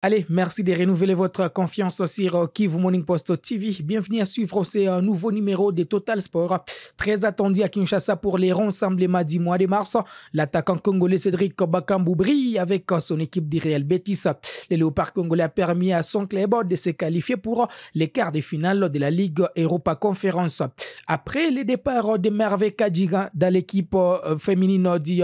Allez, merci de renouveler votre confiance sur Kivu Morning Post TV. Bienvenue à suivre ce nouveau numéro de Total Sport. Très attendu à Kinshasa pour les rassemblements du mois de mars. L'attaquant congolais Cédric Bakambu brille avec son équipe du Real Betis. Le Léopard congolais a permis à son club de se qualifier pour les quarts de finale de la Ligue Europa Conference. Après le départ de Merve Kadjiga dans l'équipe féminine du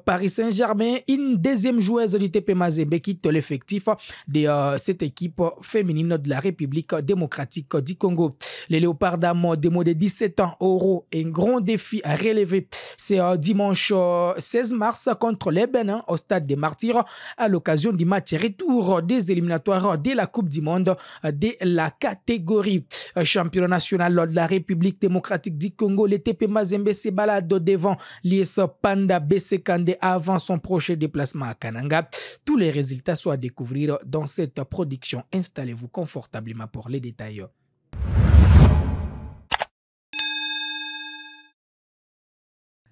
Paris Saint-Germain, une deuxième joueuse du TP Mazembe quitte l'effectif de cette équipe féminine de la République démocratique du Congo. Les Léopards d'Amont de 17 ans auront un grand défi à relever. C'est dimanche 16 mars contre les Bénin au stade des Martyrs à l'occasion du match retour des éliminatoires de la Coupe du Monde de la catégorie championnat national de la République démocratique du Congo. Le TP Mazembe se balade devant l'IS Panda BC Kandé avant son prochain déplacement à Kananga. Tous les résultats sont à découvrir dans cette production. Installez-vous confortablement pour les détails.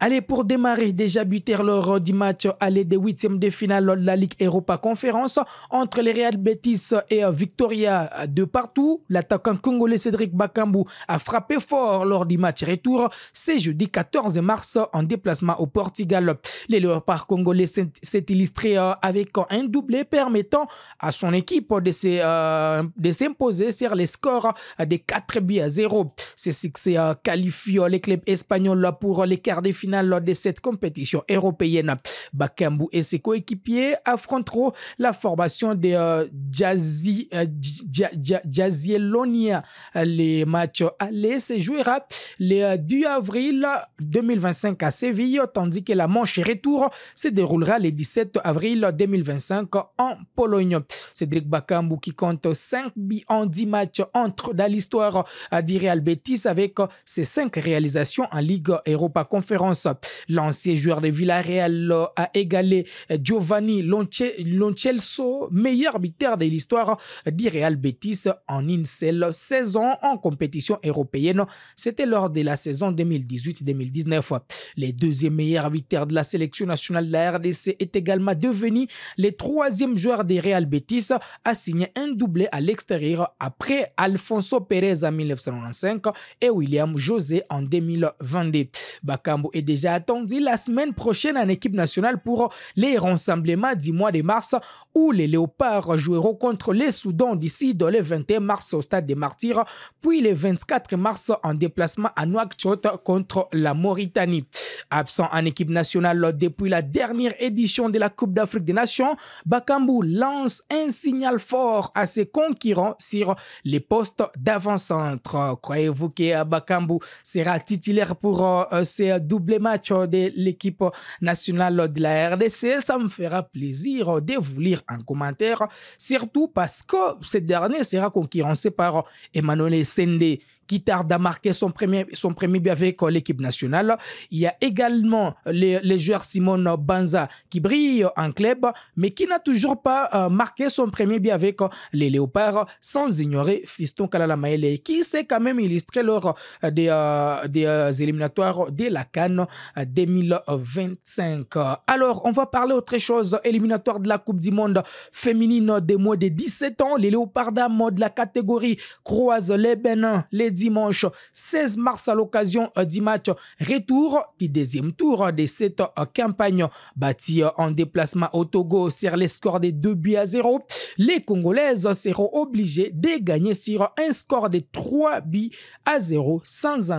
Allez, pour démarrer, déjà buté lors du match aller des huitièmes de finale de la Ligue Europa Conférence entre les Real Betis et Victoria de partout. L'attaquant congolais Cédric Bakambu a frappé fort lors du match retour. C'est jeudi 14 mars en déplacement au Portugal. Les Léopards congolais s'est illustré avec un doublé permettant à son équipe de s'imposer sur les scores de 4-0. Ce succès qualifie les clubs espagnols pour les quarts de finale lors de cette compétition européenne. Bakambu et ses coéquipiers affronteront la formation de Jazielonia. Les matchs aller se jouera le 2 avril 2025 à Séville, tandis que la manche retour se déroulera le 17 avril 2025 en Pologne. Cédric Bakambu qui compte 5 buts en 10 matchs entre dans l'histoire du Real Betis avec ses 5 réalisations en Ligue Europa Conférence. L'ancien joueur de Villarreal a égalé Giovanni Loncelso, meilleur buteur de l'histoire du Real Betis en une seule saison en compétition européenne. C'était lors de la saison 2018-2019. Le deuxième meilleur buteur de la sélection nationale de la RDC est également devenu le troisième joueur du Real Betis à signer un doublé à l'extérieur après Alfonso Pérez en 1995 et William José en 2022. Bakambu est déjà attendu la semaine prochaine en équipe nationale pour les rassemblements du mois de mars où les Léopards joueront contre les Soudans d'ici le 21 mars au stade des Martyrs, puis le 24 mars en déplacement à Nouakchott contre la Mauritanie. Absent en équipe nationale depuis la dernière édition de la Coupe d'Afrique des Nations, Bakambu lance un signal fort à ses concurrents sur les postes d'avant-centre. Croyez-vous que Bakambu sera titulaire pour ces doubles matchs de l'équipe nationale de la RDC? Ça me fera plaisir de vous lire en commentaire, surtout parce que ce dernier sera concurrencé par Emmanuel Sende qui tarde à marquer son premier but avec l'équipe nationale. Il y a également les joueurs Simon Banza qui brille en club, mais qui n'a toujours pas marqué son premier but avec les Léopards, sans ignorer Fiston Kalala Maele, qui s'est quand même illustré lors des éliminatoires de la CAN 2025. Alors, on va parler autre chose. Éliminatoire de la Coupe du Monde féminine des moins de 17 ans. Les Léopards d'Amont de la catégorie croisent les Bénin les dimanche 16 mars à l'occasion du match retour du deuxième tour de cette campagne. Bâtie en déplacement au Togo sur les scores de 2-0, les Congolaises seront obligées de gagner sur un score de 3-0 sans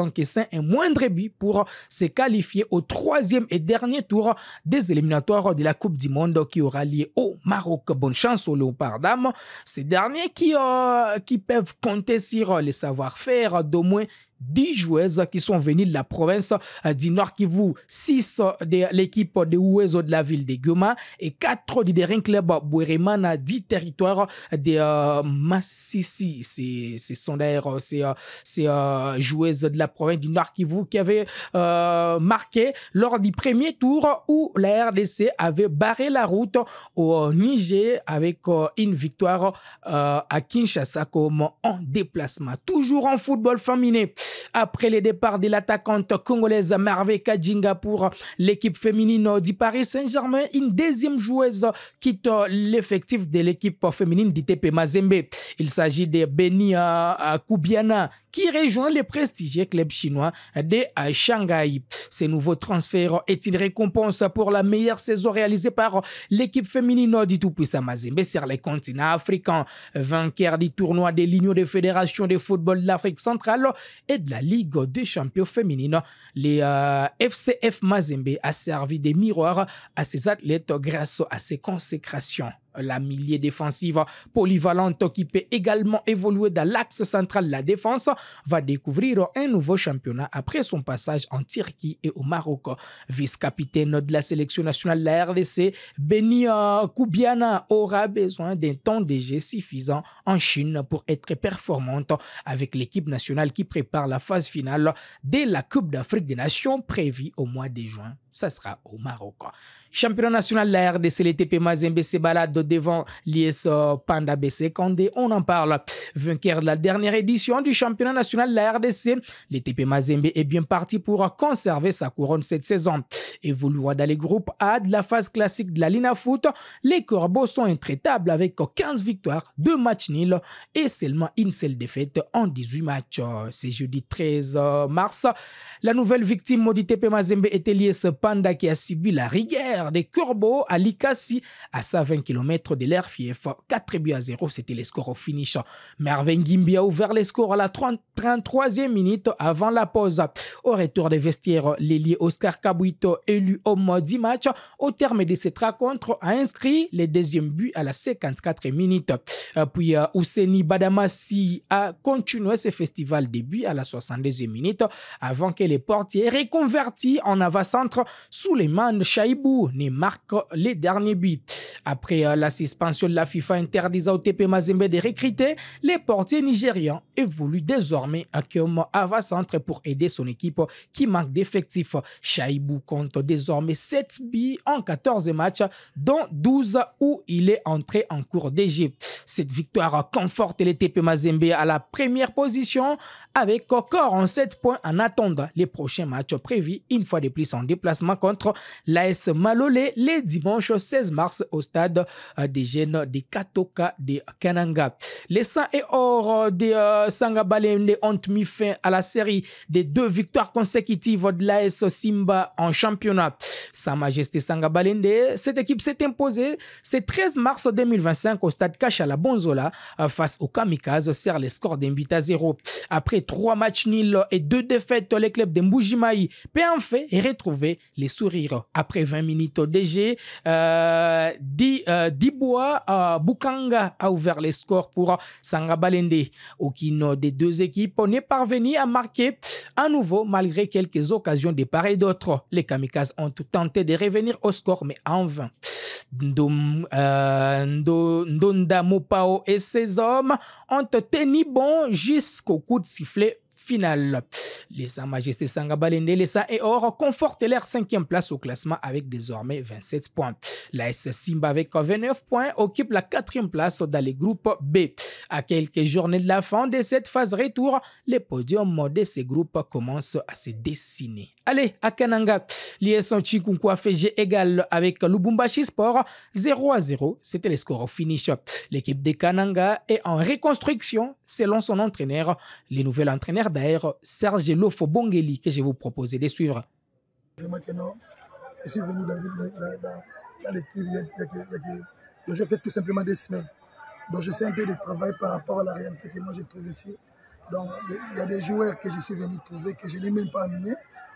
encaisser un moindre but pour se qualifier au troisième et dernier tour des éliminatoires de la Coupe du Monde qui aura lieu au Maroc. Bonne chance aux Léopards d'Amont, ces derniers qui peuvent compter sur les savoir-faire d'au moins 10 joueuses qui sont venues de la province du Nord Kivu, 6 de l'équipe de Ouezo de la ville de Goma et 4 du Derin Club Bouéremana du territoire de Massissi. Ce sont d'ailleurs ces joueuses de la province du Nord Kivu qui avaient marqué lors du premier tour où la RDC avait barré la route au Niger avec une victoire à Kinshasa comme en déplacement. Toujours en football féminin. Après le départ de l'attaquante congolaise Merveille Kadjinga pour l'équipe féminine du Paris Saint-Germain, une deuxième joueuse quitte l'effectif de l'équipe féminine d'ITP Mazembe. Il s'agit de Beni Koubiana qui rejoint le prestigieux club chinois de Shanghai. Ce nouveau transfert est une récompense pour la meilleure saison réalisée par l'équipe féminine du tout-puissant Mazembe sur les continents africains. Vainqueur du tournoi de l'Union des fédérations de football de l'Afrique centrale et de la Ligue des champions féminines, les FCF Mazembe a servi de miroir à ses athlètes grâce à ses consécrations. La milieu défensive polyvalente qui peut également évoluer dans l'axe central de la défense va découvrir un nouveau championnat après son passage en Turquie et au Maroc. Vice-capitaine de la sélection nationale de la RDC, Beni Koubiana aura besoin d'un temps de jeu suffisant en Chine pour être performante avec l'équipe nationale qui prépare la phase finale de la Coupe d'Afrique des Nations prévue au mois de juin. Ça sera au Maroc. Championnat national de la RDC, les TP Mazembe se balade devant l'IS Panda BC Condé. On en parle. Vainqueur de la dernière édition du championnat national de la RDC, les TP Mazembe est bien parti pour conserver sa couronne cette saison. Évoluant dans les groupes A de la phase classique de la Lina Foot, les Corbeaux sont intraitables avec 15 victoires, 2 matchs nuls et seulement une seule défaite en 18 matchs. C'est jeudi 13 mars. La nouvelle victime du TP Mazembe était l'IS Panda qui a subi la rigueur des Corbeaux à Likasi à 120 km de l'RFIF. 4-0, c'était les scores au finish. Merveille Ngimbi a ouvert les scores à la 33e minute avant la pause. Au retour des vestiaires, l'ailier Oscar Kabuito, élu homme du match, au terme de cette rencontre, a inscrit le deuxième but à la 54e minute. Puis Ouseni Badamassi a continué ce festival de buts à la 62e minute avant que les portiers reconvertis en avant-centre Souleymane Chaibou ne marque les derniers buts. Après la suspension de la FIFA interdisant au TP Mazembe de recruter, les portiers nigérians évoluent désormais comme avant-centre pour aider son équipe qui manque d'effectifs. Chaibou compte désormais 7 buts en 14 matchs, dont 12 où il est entré en cours d'Égypte. Cette victoire conforte les TP Mazembe à la première position avec encore en 7 points en attendant les prochains matchs prévus une fois de plus en déplacement contre l'AS Malolé le dimanche 16 mars au stade des jeunes de Katoka de Kananga. Les 100 et or de Sangabalende ont mis fin à la série des 2 victoires consécutives de l'AS Simba en championnat. Sa Majesté Sangabalende, cette équipe s'est imposée ce 13 mars 2025 au stade Kachala Bonzola face aux Kamikazes sur les scores d'un but à 0. Après 3 matchs nuls et 2 défaites, le club de Mbujimaï peut en fait retrouver les sourires. Après 20 minutes de jeu, Dibois Bukanga a ouvert les scores pour Sangabalende. Aucune des 2 équipes n'est parvenue à marquer à nouveau malgré quelques occasions de part et d'autre. Les Kamikazes ont tenté de revenir au score mais en vain. Ndonda Mopao et ses hommes ont tenu bon jusqu'au coup de sifflet final. Les Sa Majesté Sangabalende, les Sa et Or confortent leur 5e place au classement avec désormais 27 points. La S Simba avec 29 points occupe la 4e place dans le groupe B. À quelques journées de la fin de cette phase retour, les podiums de ces groupes commencent à se dessiner. Allez, à Kananga, l'IS Chikunku a fait jeu égal avec Lubumbashi Sport 0-0. C'était le score au finish. L'équipe de Kananga est en reconstruction selon son entraîneur. Le nouvel entraîneur d'ailleurs, Serge Lofo Bongeli, que je vous propose de suivre. Vraiment que non. Je suis venu dans l'équipe, je fais tout simplement des semaines. Donc je sais un peu de travail par rapport à la réalité que moi je trouve ici. Donc il y a des joueurs que je suis venu trouver, que je n'ai même pas amenés.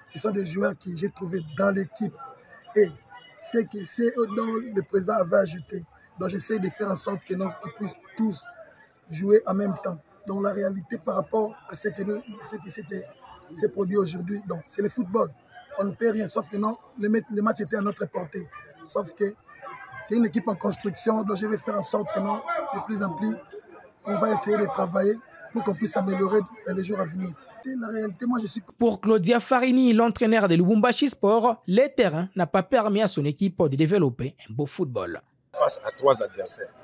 Ce sont des joueurs que j'ai trouvés dans l'équipe. Et c'est dont le président avait ajouté. Donc j'essaie de faire en sorte qu'ils puissent tous jouer en même temps. Donc la réalité par rapport à ce qui s'est produit aujourd'hui, donc c'est le football. On ne peut rien, sauf que non, le match était à notre portée. Sauf que c'est une équipe en construction, donc je vais faire en sorte que non, de plus en plus, on va essayer de travailler pour qu'on puisse s'améliorer dans les jours à venir. La réalité, moi je suis... Pour Claudia Farini, l'entraîneur de Lubumbashi Sport, le terrain n'a pas permis à son équipe de développer un beau football. Face à 3 adversaires,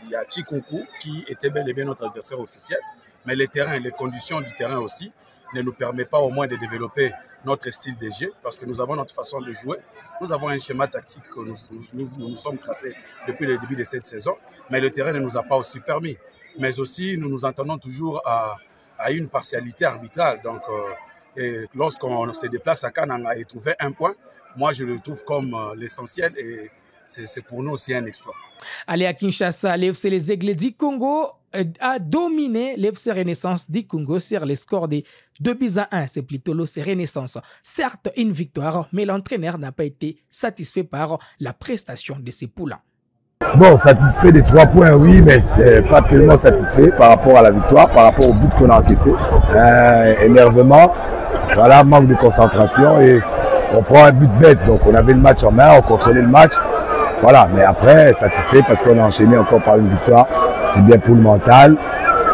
Il y a Chikunku qui était bel et bien notre adversaire officiel, mais les terrains, les conditions du terrain aussi ne nous permettent pas au moins de développer notre style de jeu parce que nous avons notre façon de jouer. Nous avons un schéma tactique que nous sommes tracés depuis le début de cette saison, mais le terrain ne nous a pas aussi permis. Mais aussi, nous nous entendons toujours à une partialité arbitrale. Donc, lorsqu'on se déplace à Kananga et trouver un point, moi je le trouve comme l'essentiel et c'est pour nous aussi un exploit. Allez à Kinshasa, l'FC Les Aigles du Congo a dominé l'FC Renaissance du Congo sur les scores de 2-1. C'est plutôt l'FC Renaissance. Certes, une victoire, mais l'entraîneur n'a pas été satisfait par la prestation de ses poulains. Bon, satisfait des 3 points, oui, mais pas tellement satisfait par rapport à la victoire, par rapport au but qu'on a encaissé. Énervement, voilà, manque de concentration et on prend un but bête. Donc on avait le match en main, on contrôlait le match. Voilà, mais après, satisfait parce qu'on a enchaîné encore par une victoire. C'est bien pour le mental,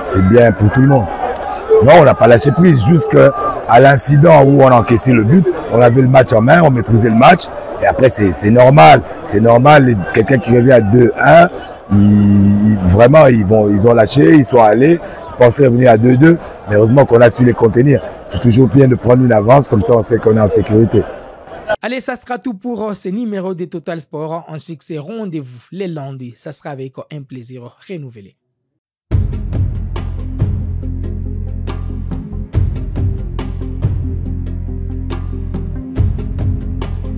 c'est bien pour tout le monde. Non, on n'a pas lâché prise jusqu'à l'incident où on a encaissé le but. On avait le match en main, on maîtrisait le match. Et après, c'est normal. C'est normal, quelqu'un qui revient à 2-1, vraiment, ils ont lâché, ils sont allés. Je pensais revenir à 2-2, mais heureusement qu'on a su les contenir. C'est toujours bien de prendre une avance, comme ça on sait qu'on est en sécurité. Allez, ça sera tout pour ce numéro de Total Sport. On se fixe rendez-vous les lundis. Ça sera avec un plaisir renouvelé.